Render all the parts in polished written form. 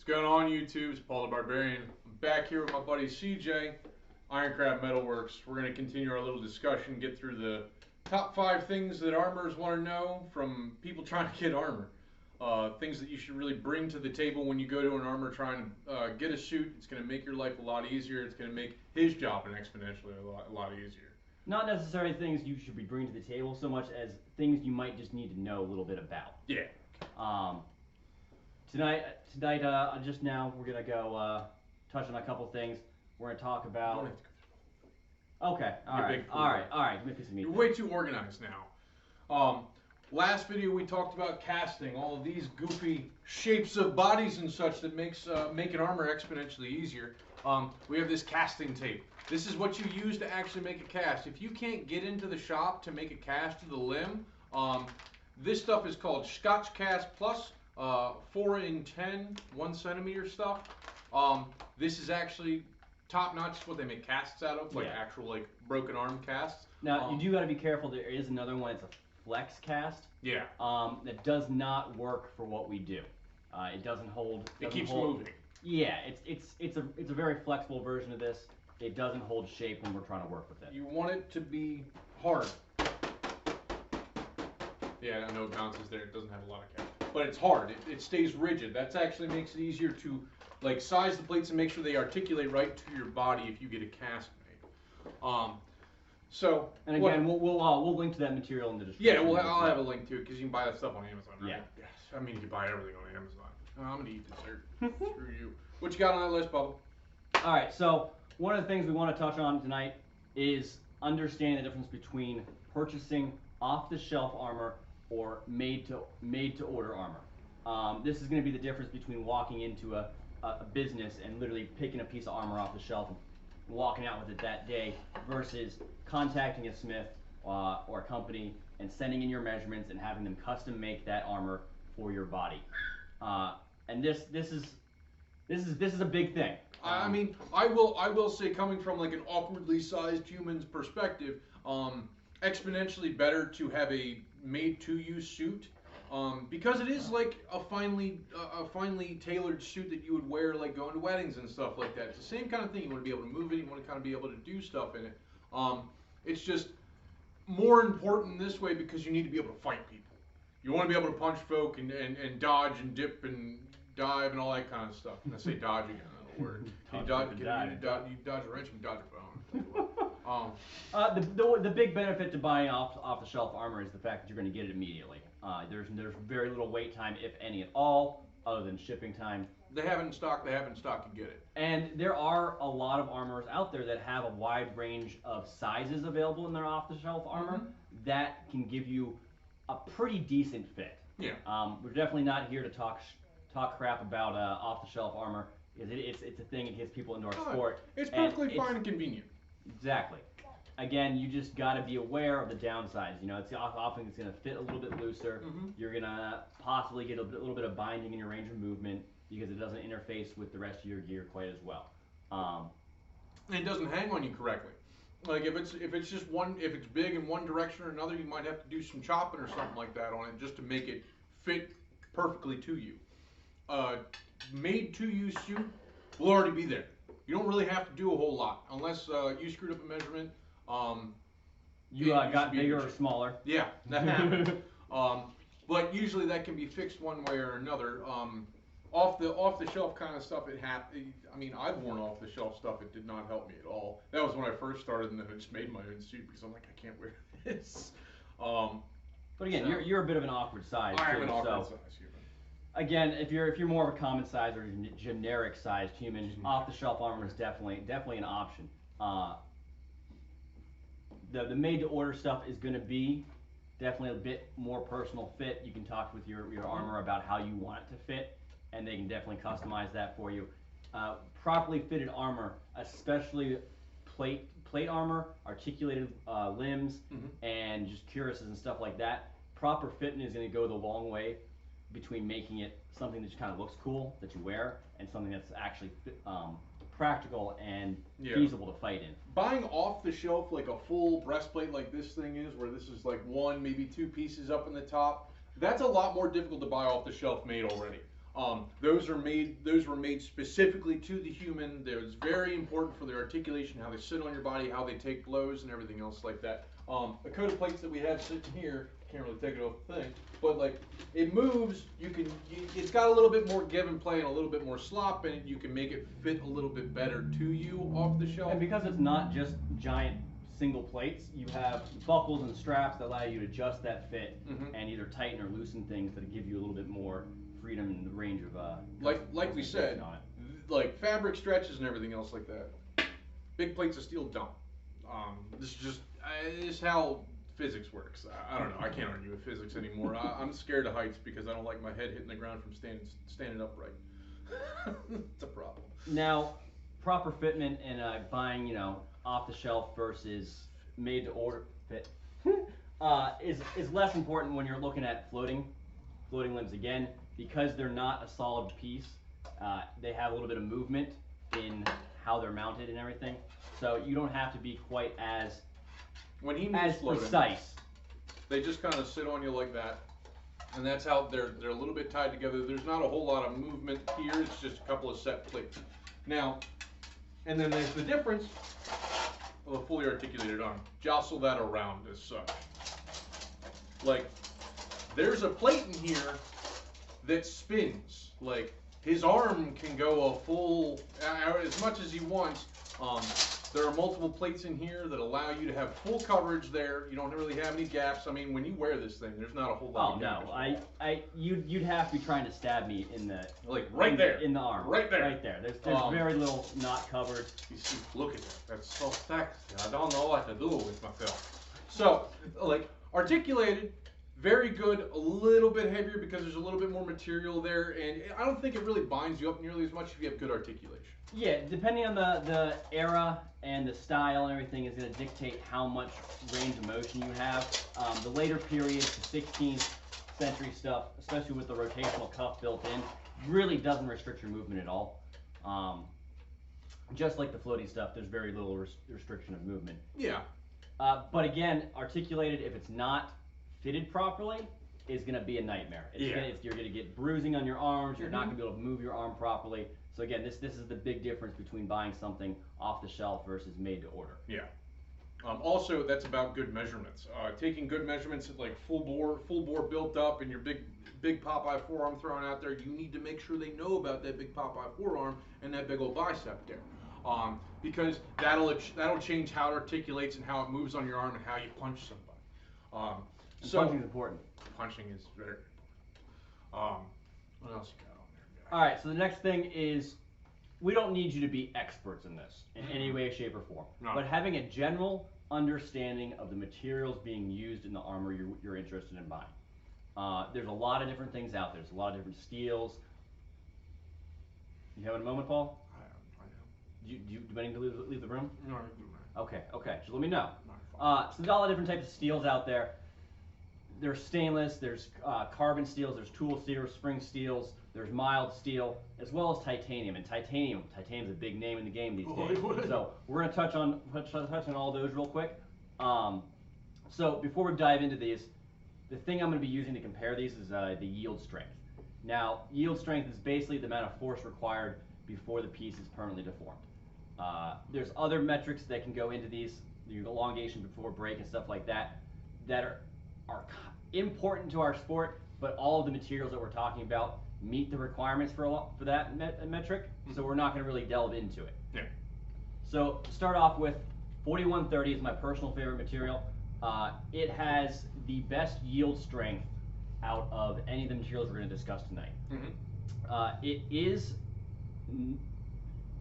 going on, YouTube? It's Paul the Barbarian. I'm back here with my buddy CJ, Ironcrab Metalworks. We're going to continue our little discussion, get through the top 5 things that armorers want to know from people trying to get armor. Things that you should really bring to the table when you go to an armor trying to get a suit. It's going to make your life a lot easier. It's going to make his job exponentially a lot easier. Not necessarily things you should be bringing to the table so much as things you might just need to know a little bit about. Yeah. Tonight, just now, we're gonna go touch on a couple things. We're gonna talk about. Okay, all right. You're way too organized now. Last video we talked about casting, all of these goofy shapes of bodies and such that makes making armor exponentially easier. We have this casting tape. This is what you use to actually make a cast. If you can't get into the shop to make a cast of the limb, this stuff is called Scotch Cast Plus. 4 in 10, 1 centimeter stuff. This is actually top notch. What they make casts out of, like actual like broken arm casts. Now you do got to be careful. There is another one. It's a flex cast. Yeah. That does not work for what we do. It doesn't hold. It keeps moving. Yeah, it's a very flexible version of this. It doesn't hold shape when we're trying to work with it. You want it to be hard. Yeah, I know it bounces there. It doesn't have a lot of cast. But it's hard. It stays rigid. That actually makes it easier to like size the plates and make sure they articulate right to your body if you get a cast made. So and again, we'll link to that material in the description. Yeah, I'll have a link to it because you can buy that stuff on Amazon. Right? Yeah. Yes. I mean, you can buy everything on Amazon. Oh, I'm gonna eat dessert. Screw you. What you got on that list, Bubba? All right. So one of the things we want to touch on tonight is understanding the difference between purchasing off-the-shelf armor or made to order armor. This is going to be the difference between walking into a business and literally picking a piece of armor off the shelf and walking out with it that day versus contacting a smith or a company and sending in your measurements and having them custom make that armor for your body. And this is a big thing. I mean, I will say, coming from like an awkwardly sized human's perspective, exponentially better to have a made-to-you suit, because it is like a finely tailored suit that you would wear like going to weddings and stuff like that. It's the same kind of thing. You want to be able to move it. You want to kind of be able to do stuff in it. It's just more important this way because you need to be able to fight people. You want to be able to punch folk and dodge and dip and dive and all that kind of stuff. And I say dodge again, another word. You dodge a wrench, you dodge a bone. The big benefit to buying off the shelf armor is the fact that you're going to get it immediately. There's very little wait time, if any at all, other than shipping time. They have it in stock. They have it in stock. You get it. And there are a lot of armorers out there that have a wide range of sizes available in their off-the-shelf armor that can give you a pretty decent fit. Yeah. We're definitely not here to talk crap about off-the-shelf armor. It's a thing. It gets people into our sport. It's perfectly fine and convenient. Exactly. Again, you just got to be aware of the downsides. You know, it's often it's going to fit a little bit looser. You're going to possibly get a little bit of binding in your range of movement because it doesn't interface with the rest of your gear quite as well. And it doesn't hang on you correctly. Like if it's just if it's big in one direction or another, you might have to do some chopping or something like that on it just to make it fit perfectly to you. Made to you suit will already be there. You don't really have to do a whole lot unless you screwed up a measurement. You got bigger or smaller. Yeah, that happened. But usually that can be fixed one way or another. Off the shelf kind of stuff, I mean, I've worn off the shelf stuff. It did not help me at all. That was when I first started, and then I just made my own suit because I'm like, I can't wear this. But again, you're a bit of an awkward size. I am an awkward size human. Again, if you're more of a common size or generic sized human, off the shelf armor is definitely an option. The made to order stuff is going to be definitely a bit more personal fit. You can talk with your armor about how you want it to fit, and they can definitely customize that for you. Properly fitted armor, especially plate armor, articulated limbs, and just cuirasses and stuff like that. Proper fitting is going to go the long way between making it something that just kind of looks cool that you wear and something that's actually practical and feasible to fight in. Buying off the shelf like a full breastplate like this thing is, where this is like one, maybe two pieces up in the top, that's a lot more difficult to buy off the shelf made already. Those were made specifically to the human. They're very important for their articulation, how they sit on your body, how they take blows, and everything else like that. The coat of plates that we have sitting here, can't really take it off the thing, but like it moves. It's got a little bit more give and play and a little bit more slop in it. You can make it fit a little bit better to you off the shelf. And because it's not just giant single plates, you have buckles and straps that allow you to adjust that fit and either tighten or loosen things that give you a little bit more freedom in the range of like we said, like fabric stretches and everything else like that. Big plates of steel don't. This is just it's how physics works. I don't know. I can't argue with physics anymore. I'm scared of heights because I don't like my head hitting the ground from standing upright. It's a problem. Now, proper fitment and buying, off the shelf versus made to order fit is less important when you're looking at floating limbs again, because they're not a solid piece. They have a little bit of movement in how they're mounted and everything, so you don't have to be quite as precise. They just kind of sit on you like that, and that's how they're a little bit tied together. There's not a whole lot of movement here. It's just a couple of set plates. Now, and then there's the difference of a fully articulated arm. Jostle that around as such. Like, there's a plate in here that spins. Like, his arm can go a full, as much as he wants. There are multiple plates in here that allow you to have full coverage there. You don't really have any gaps. I mean, when you wear this thing, there's not a whole lot of damage. You'd have to be trying to stab me in the there in the arm. Right there. Right there. There's very little not covered. You see, look at that. That's so sexy. I don't know what to do with myself. So, like, articulated, very good. A little bit heavier because there's a little bit more material there, and I don't think it really binds you up nearly as much if you have good articulation. Yeah, depending on the era and the style and everything is going to dictate how much range of motion you have. The later periods, the 16th century stuff, especially with the rotational cuff built in, really doesn't restrict your movement at all. Just like the floating stuff, there's very little restriction of movement. Yeah. But again, articulated, if it's not fitted properly, is going to be a nightmare. You're going to get bruising on your arms. You're not going to be able to move your arm properly. So again, this is the big difference between buying something off the shelf versus made to order. Yeah. Also, that's about good measurements. Taking good measurements, like full bore built up, and your big Popeye forearm thrown out there. You need to make sure they know about that big Popeye forearm and that big old bicep there, because that'll change how it articulates and how it moves on your arm and how you punch somebody. So punching is important. Punching is very. What else you got on there, guy? All right. So the next thing is, we don't need you to be experts in this in any way, shape, or form. No. But having a general understanding of the materials being used in the armor you're interested in buying. There's a lot of different things out there. There's a lot of different steels. You having a moment, Paul? I am. Do you need to leave the room? No, Okay. Just let me know. So there's all the different types of steels out there. There's stainless, there's carbon steels, there's tool steels, spring steels, there's mild steel, as well as titanium. And titanium's a big name in the game these days. So we're going to touch on all those real quick. So before we dive into these, the thing I'm going to be using to compare these is the yield strength. Now, yield strength is basically the amount of force required before the piece is permanently deformed. There's other metrics that can go into these, the elongation before break and stuff like that, that are important to our sport, but all of the materials that we're talking about meet the requirements for that metric, so we're not going to really delve into it. Yeah. So to start off with, 4130 is my personal favorite material. It has the best yield strength out of any of the materials we're going to discuss tonight.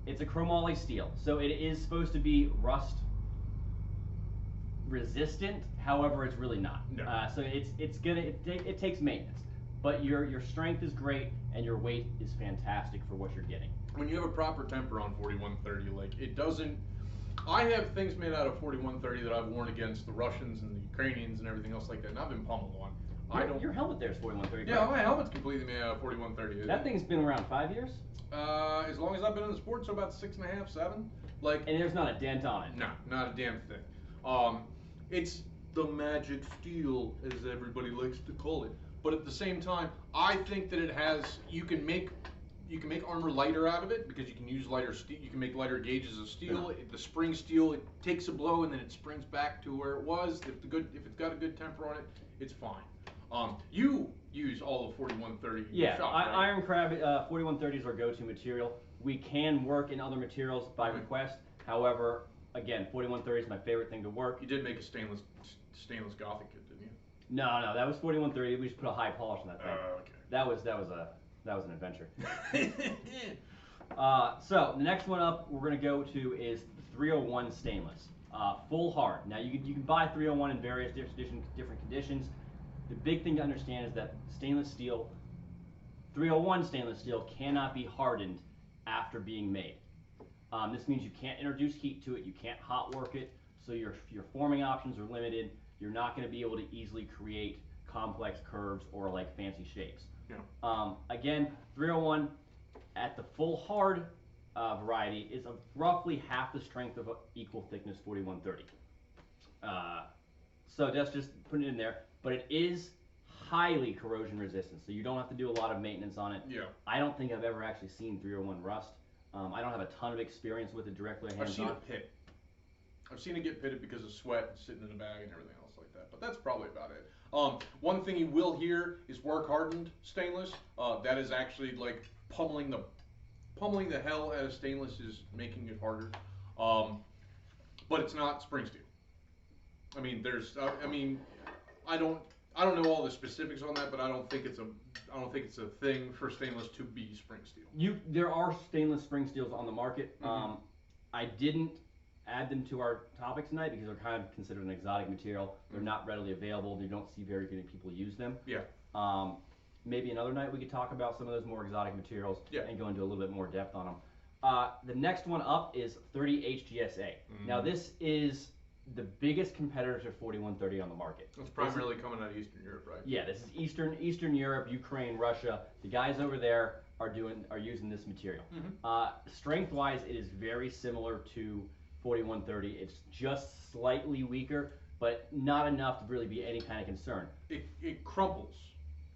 It's a chromoly steel, so it is supposed to be rust resistant. However, it's really not. No. So it takes maintenance, but your strength is great and your weight is fantastic for what you're getting. When you have a proper temper on 4130, like it doesn't. I have things made out of 4130 that I've worn against the Russians and the Ukrainians and everything else like that, and I've been pummeled on. Your helmet there is 4130. Yeah, my helmet's completely made out of 4130. That thing's been around 5 years. As long as I've been in the sport, so about 6.5, 7. Like. And there's not a dent on it. No, not a damn thing. It's the magic steel, as everybody likes to call it. but at the same time, I think that it has. You can make armor lighter out of it because you can use lighter steel. You can make lighter gauges of steel. Yeah. The spring steel, it takes a blow and then it springs back to where it was. If it's got a good temper on it, it's fine. You use all of 4130 in your shop, right? Iron Crab 4130 is our go-to material. We can work in other materials by request. However, again, 4130 is my favorite thing to work. You did make a stainless Gothic kit, didn't you? No, that was 4130. We just put a high polish on that thing. Okay. That was an adventure. So the next one up we're gonna go to is 301 stainless, full hard. Now you can buy 301 in various different conditions. The big thing to understand is that stainless steel, 301 stainless steel, cannot be hardened after being made. This means you can't introduce heat to it, you can't hot work it, so your forming options are limited. You're not going to be able to easily create complex curves or like fancy shapes. Yeah. Again, 301 at the full hard variety is of roughly half the strength of equal thickness 4130. So just putting it in there, but it is highly corrosion resistant, so you don't have to do a lot of maintenance on it. Yeah. I don't think I've ever actually seen 301 rust. I don't have a ton of experience with it directly hands-on. I've seen it pit. I've seen it get pitted because of sweat and sitting in a bag and everything else like that, but that's probably about it. One thing you will hear is work hardened stainless. That is actually like pummeling the hell out of stainless is making it harder. But it's not spring steel. I mean, I don't know all the specifics on that, but I don't think it's a thing for stainless to be spring steel. There are stainless spring steels on the market. I didn't add them to our topic tonight because they're kind of considered an exotic material. They're not readily available. You don't see very many people use them. Yeah. Maybe another night we could talk about some of those more exotic materials and go into a little bit more depth on them. The next one up is 30 Hgsa. Now this is the biggest competitor to 4130 on the market. It's primarily coming out of Eastern Europe, right? Yeah, this is Eastern Europe, Ukraine, Russia. The guys over there are using this material. Strength-wise, it is very similar to 4130. It's just slightly weaker, but not enough to really be any kind of concern. It crumples.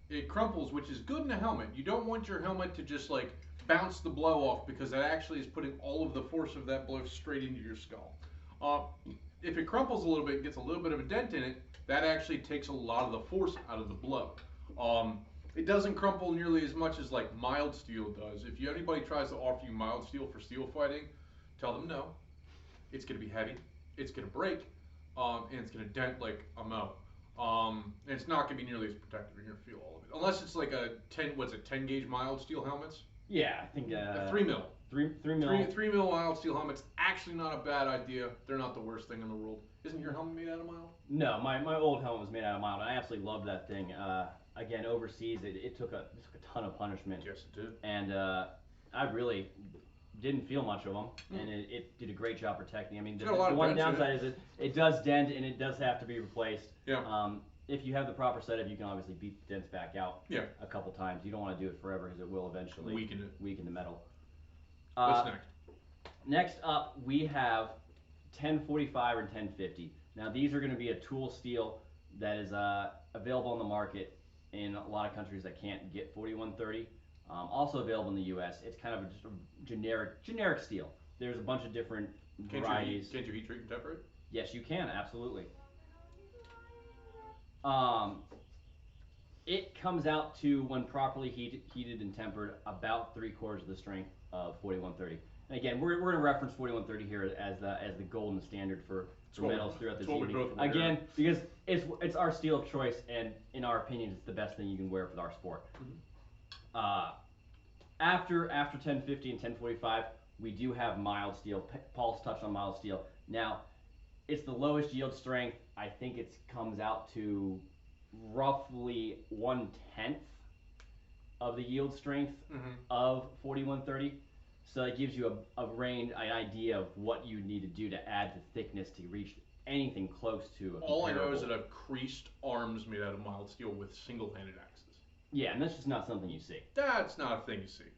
It crumples, which is good in a helmet. You don't want your helmet to just like bounce the blow off because that actually is putting all of the force of that blow straight into your skull. If it crumples a little bit, gets a little bit of a dent in it, that actually takes a lot of the force out of the blow. It doesn't crumple nearly as much as like mild steel does. If anybody tries to offer you mild steel for steel fighting, tell them no. It's going to be heavy, it's going to break, and it's going to dent like a mow. And it's not going to be nearly as protective. You're going to feel all of it. Unless it's like a 10 gauge mild steel helmets? Yeah, I think a 3 mil. 3 mil. 3 mil mild steel helmets, actually not a bad idea. They're not the worst thing in the world. Isn't your helmet made out of mild? No, my old helmet was made out of mild, and I absolutely loved that thing. Again, overseas, it took a ton of punishment. Yes, it did. And I really didn't feel much of them, and it did a great job protecting. I mean, the one downside is it does dent, and it does have to be replaced. Yeah. If you have the proper setup, you can obviously beat the dents back out a couple times. You don't want to do it forever because it will eventually weaken the metal. What's next? Next up, we have 1045 or 1050. Now, these are going to be a tool steel that is available on the market in a lot of countries that can't get 4130. Also available in the U.S. It's kind of just a generic steel. There's a bunch of different varieties. Can't you heat treat and temper it? Yes, you can, absolutely. It comes out to, when properly heated and tempered, about 3/4 of the strength of 4130. And again, we're going to reference 4130 here as the golden standard for metals throughout this evening. Again, because it's our steel of choice, and in our opinion, it's the best thing you can wear for our sport. After 1050 and 1045, we do have mild steel. Paul's touched on mild steel. Now, it's the lowest yield strength. I think it comes out to roughly 1/10 of the yield strength of 4130. So it gives you an idea of what you need to do to add the thickness to reach anything close to a All I know is that I've creased arms made out of mild steel with single-handed axes. Yeah, and that's just not something you see. That's not a thing you see.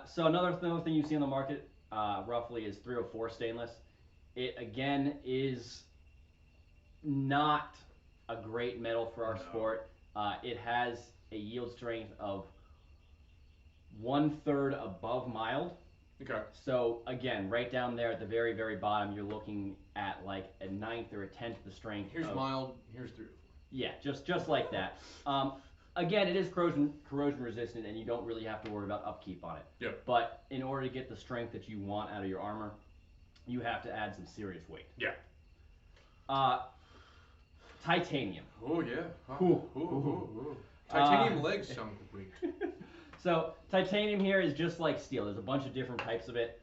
So another thing you see on the market roughly is 304 stainless. It, again, is not a great metal for our sport. It has a yield strength of 1/3 above mild. Okay. So again, right down there at the very, very bottom, you're looking at like a 1/9 or a 1/10 the strength. Here's mild. Here's 3 or 4. Yeah, just like that. Again, it is corrosion resistant, and you don't really have to worry about upkeep on it. Yep. But in order to get the strength that you want out of your armor, you have to add some serious weight. Yeah. Titanium. Oh yeah. Ooh. Titanium legs sound great. So titanium here is just like steel. There's a bunch of different types of it,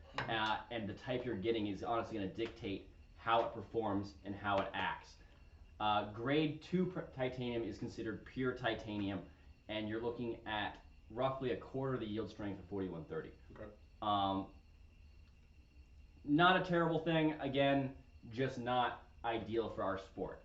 and the type you're getting is honestly going to dictate how it performs and how it acts. Grade 2 titanium is considered pure titanium, and you're looking at roughly 1/4 of the yield strength of 4130. Okay. Not a terrible thing. Again, just not ideal for our sport.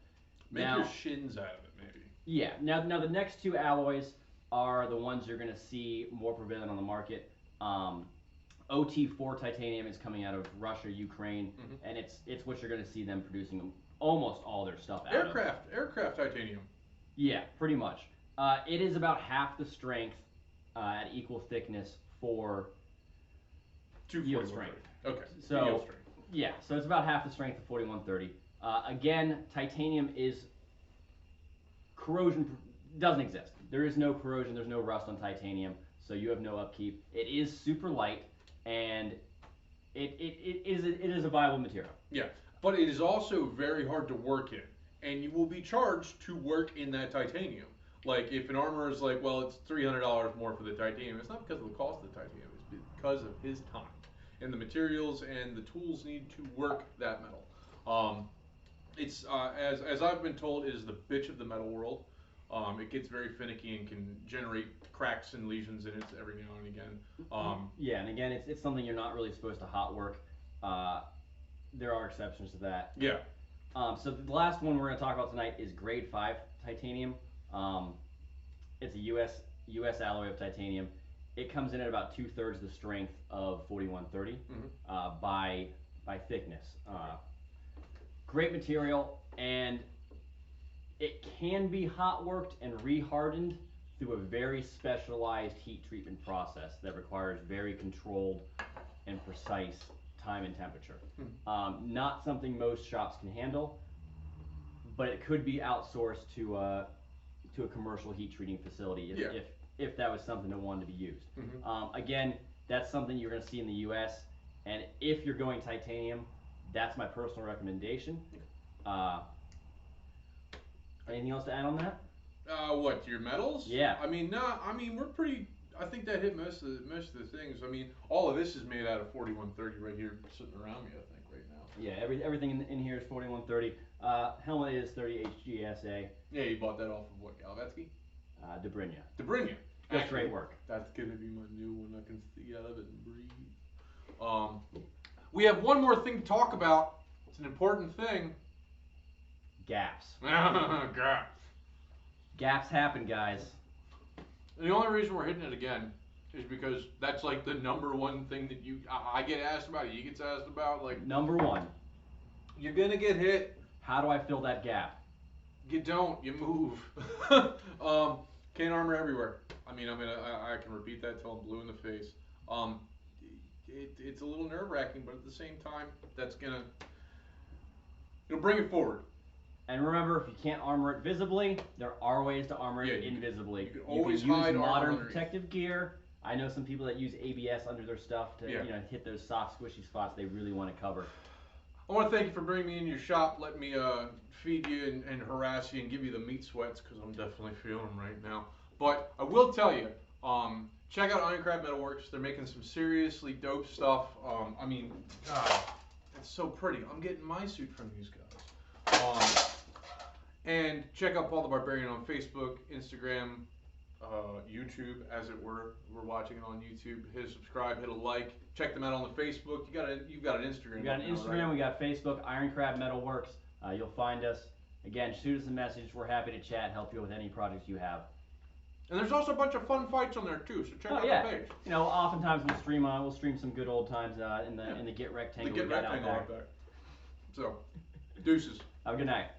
Make now, your shins out of it, maybe. Yeah. Now the next 2 alloys are the ones you're going to see more prevalent on the market. Ot4 Titanium is coming out of Russia, Ukraine, and it's what you're going to see them producing almost all their stuff out of. Aircraft titanium. Yeah, pretty much. It is about half the strength at equal thickness for yield strength. Okay. So yield strength. yeah, so it's about half the strength of 4130. Again, titanium is corrosion doesn't exist. There is no corrosion. There's no rust on titanium, so you have no upkeep. It is super light, and it is a viable material. Yeah, but it is also very hard to work in, and you will be charged to work in that titanium. Like if an armorer is like, well, it's $300 more for the titanium, it's not because of the cost of the titanium. It's because of his time and the materials and the tools need to work that metal. It's as I've been told, it is the bitch of the metal world. It gets very finicky and can generate cracks and lesions in it every now and again. Yeah, and again, it's something you're not really supposed to hot work. There are exceptions to that. Yeah. So the last one we're going to talk about tonight is grade 5 titanium. It's a U.S. alloy of titanium. It comes in at about 2/3 the strength of 4130 by thickness. Great material, and it can be hot worked and rehardened through a very specialized heat treatment process that requires very controlled and precise time and temperature. Not something most shops can handle, but it could be outsourced to a commercial heat treating facility if that was something that wanted to be used. Again, that's something you're going to see in the U.S. and if you're going titanium, that's my personal recommendation. Anything else to add on that? What, your metals? Yeah. I mean, we're pretty. I think that hit most of the things. I mean, all of this is made out of 4130 right here, sitting around me. I think right now. Yeah, everything in here is 4130. Helmet is 30 Hgsa. Yeah, you bought that off of what, Galvetsky? Debrinya. Debrinya. That's great work. That's gonna be my new one. I can see out of it and breathe. We have one more thing to talk about. It's an important thing. Gaps. Gaps. Gaps happen, guys. And the only reason we're hitting it again is because that's like the #1 thing that I get asked about. You get asked about, like number 1. You're gonna get hit. How do I fill that gap? You don't. You move. Cane armor everywhere. I mean, I can repeat that till I'm blue in the face. It's a little nerve-wracking, but at the same time, it'll bring it forward. And remember, if you can't armor it visibly, there are ways to armor it invisibly. You can always hide use modern armor protective gear. I know some people that use ABS under their stuff to hit those soft, squishy spots they really want to cover. I want to thank you for bringing me in your shop. Let me feed you and harass you and give you the meat sweats, because I'm definitely feeling them right now. But I will tell you, check out Ironcrad Metalworks. They're making some seriously dope stuff. I mean, God, it's so pretty. I'm getting my suit from these guys. And check out Paul the Barbarian on Facebook, Instagram, YouTube, as it were. We're watching it on YouTube. Hit a subscribe, hit a like. Check them out on the Facebook. You've got an Instagram. We got an Instagram. Right? We got Facebook. Ironcrad Metalworks. You'll find us. Again, shoot us a message. We're happy to chat, help you with any projects you have. And there's also a bunch of fun fights on there too. So check out the page. You know, oftentimes we'll stream some good old times in the Get Rectangle. The Get Rectangle out there. So, deuces. Have a good night.